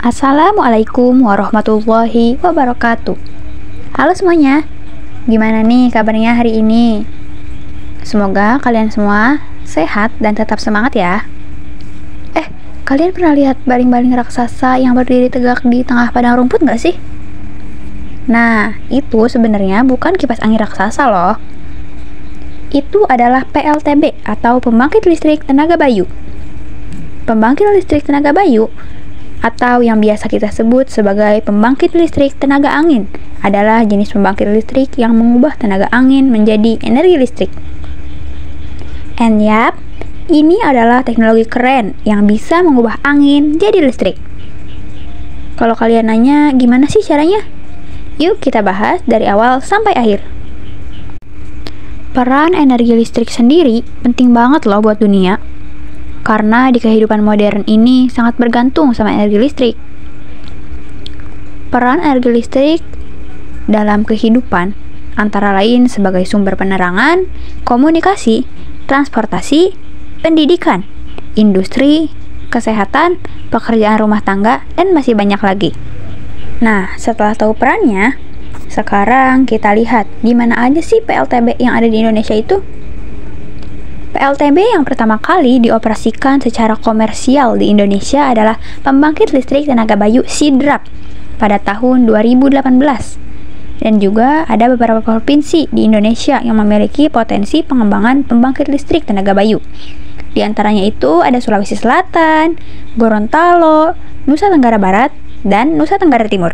Assalamualaikum warahmatullahi wabarakatuh. Halo semuanya, gimana nih kabarnya hari ini? Semoga kalian semua sehat dan tetap semangat ya. Kalian pernah lihat baling-baling raksasa yang berdiri tegak di tengah padang rumput gak sih? Nah, itu sebenarnya bukan kipas angin raksasa loh. Itu adalah PLTB atau pembangkit listrik tenaga bayu. Pembangkit listrik tenaga bayu atau yang biasa kita sebut sebagai pembangkit listrik tenaga angin adalah jenis pembangkit listrik yang mengubah tenaga angin menjadi energi listrik. And yap, ini adalah teknologi keren yang bisa mengubah angin jadi listrik. Kalau kalian nanya gimana sih caranya? Yuk kita bahas dari awal sampai akhir. Peran energi listrik sendiri penting banget loh buat dunia. Karena di kehidupan modern ini sangat bergantung sama energi listrik. Peran energi listrik dalam kehidupan antara lain sebagai sumber penerangan, komunikasi, transportasi, pendidikan, industri, kesehatan, pekerjaan rumah tangga, dan masih banyak lagi. Nah, setelah tahu perannya, sekarang kita lihat di mana aja sih PLTB yang ada di Indonesia itu. PLTB yang pertama kali dioperasikan secara komersial di Indonesia adalah pembangkit listrik tenaga bayu Sidrap pada tahun 2018. Dan juga ada beberapa provinsi di Indonesia yang memiliki potensi pengembangan pembangkit listrik tenaga bayu. Di antaranya itu ada Sulawesi Selatan, Gorontalo, Nusa Tenggara Barat, dan Nusa Tenggara Timur.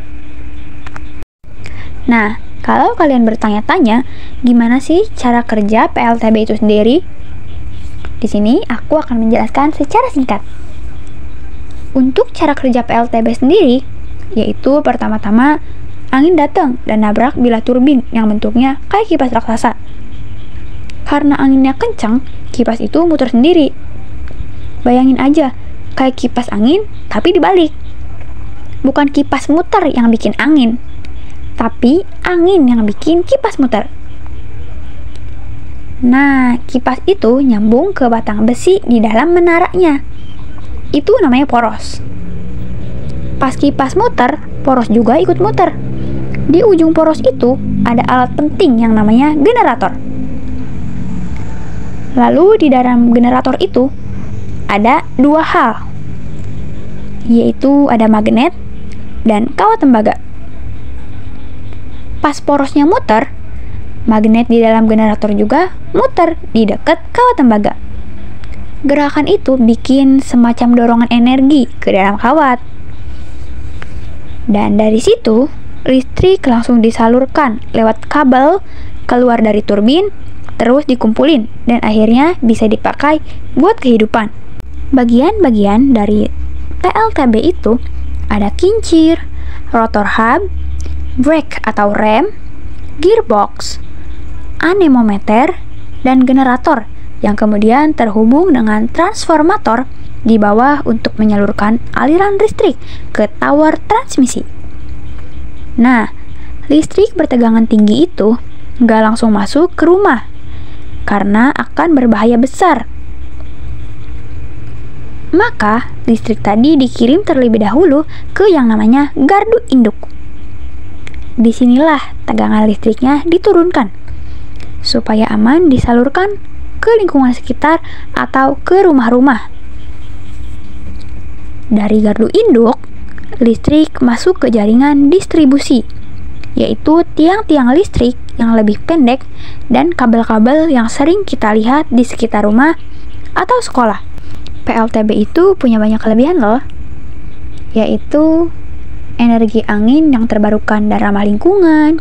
Nah, kalau kalian bertanya-tanya, gimana sih cara kerja PLTB itu sendiri? Di sini aku akan menjelaskan secara singkat. Untuk cara kerja PLTB sendiri, yaitu pertama-tama angin datang dan nabrak bilah turbin yang bentuknya kayak kipas raksasa. Karena anginnya kencang, kipas itu muter sendiri. Bayangin aja, kayak kipas angin tapi dibalik. Bukan kipas muter yang bikin angin, tapi angin yang bikin kipas muter. Nah, kipas itu nyambung ke batang besi di dalam menaranya. Itu namanya poros. Pas kipas muter, poros juga ikut muter. Di ujung poros itu ada alat penting yang namanya generator. Lalu di dalam generator itu ada dua hal, yaitu ada magnet dan kawat tembaga. Pas porosnya muter, magnet di dalam generator juga muter di dekat kawat tembaga. Gerakan itu bikin semacam dorongan energi ke dalam kawat. Dan dari situ, listrik langsung disalurkan lewat kabel keluar dari turbin, terus dikumpulin, dan akhirnya bisa dipakai buat kehidupan. Bagian-bagian dari PLTB itu ada kincir, rotor hub, brake atau rem, gearbox, anemometer, dan generator yang kemudian terhubung dengan transformator di bawah untuk menyalurkan aliran listrik ke tower transmisi. Nah, listrik bertegangan tinggi itu nggak langsung masuk ke rumah karena akan berbahaya besar. Maka, listrik tadi dikirim terlebih dahulu ke yang namanya gardu induk. Disinilah tegangan listriknya diturunkan supaya aman disalurkan ke lingkungan sekitar atau ke rumah-rumah. Dari gardu induk, listrik masuk ke jaringan distribusi, yaitu tiang-tiang listrik yang lebih pendek dan kabel-kabel yang sering kita lihat di sekitar rumah atau sekolah. PLTB itu punya banyak kelebihan loh, yaitu energi angin yang terbarukan dan ramah lingkungan,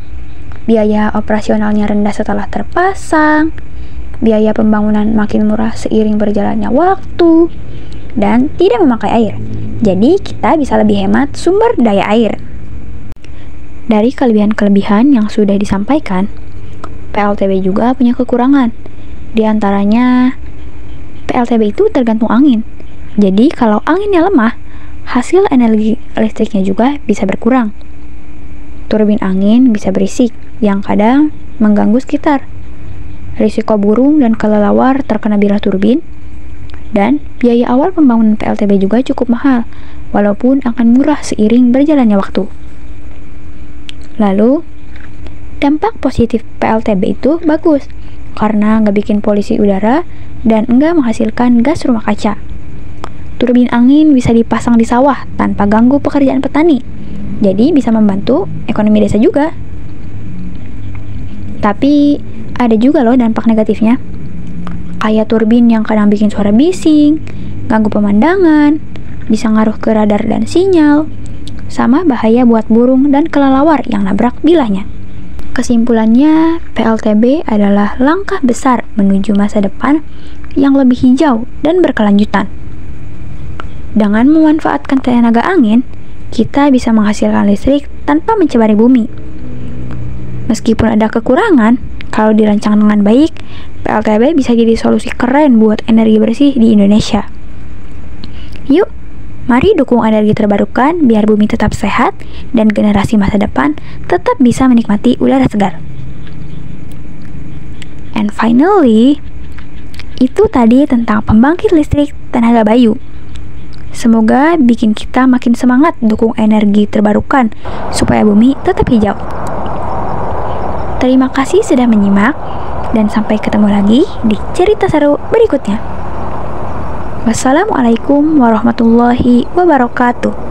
biaya operasionalnya rendah setelah terpasang, biaya pembangunan makin murah seiring berjalannya waktu, dan tidak memakai air. Jadi kita bisa lebih hemat sumber daya air. Dari kelebihan-kelebihan yang sudah disampaikan, PLTB juga punya kekurangan. Di antaranya, PLTB itu tergantung angin. Jadi kalau anginnya lemah, hasil energi listriknya juga bisa berkurang. Turbin angin bisa berisik, yang kadang mengganggu sekitar. Risiko burung dan kelelawar terkena bilah turbin. Dan biaya awal pembangunan PLTB juga cukup mahal, walaupun akan murah seiring berjalannya waktu. Lalu, dampak positif PLTB itu bagus, karena nggak bikin polusi udara dan nggak menghasilkan gas rumah kaca. Turbin angin bisa dipasang di sawah tanpa ganggu pekerjaan petani, jadi bisa membantu ekonomi desa juga. Tapi ada juga loh dampak negatifnya, kayak turbin yang kadang bikin suara bising, ganggu pemandangan, bisa ngaruh ke radar dan sinyal, sama bahaya buat burung dan kelelawar yang nabrak bilahnya. Kesimpulannya, PLTB adalah langkah besar menuju masa depan yang lebih hijau dan berkelanjutan. Dengan memanfaatkan tenaga angin, kita bisa menghasilkan listrik tanpa mencemari bumi. Meskipun ada kekurangan, kalau dirancang dengan baik, PLTB bisa jadi solusi keren buat energi bersih di Indonesia. Yuk, mari dukung energi terbarukan biar bumi tetap sehat dan generasi masa depan tetap bisa menikmati udara segar. And finally, itu tadi tentang pembangkit listrik tenaga bayu. Semoga bikin kita makin semangat dukung energi terbarukan supaya bumi tetap hijau. Terima kasih sudah menyimak dan sampai ketemu lagi di cerita seru berikutnya. Wassalamualaikum warahmatullahi wabarakatuh.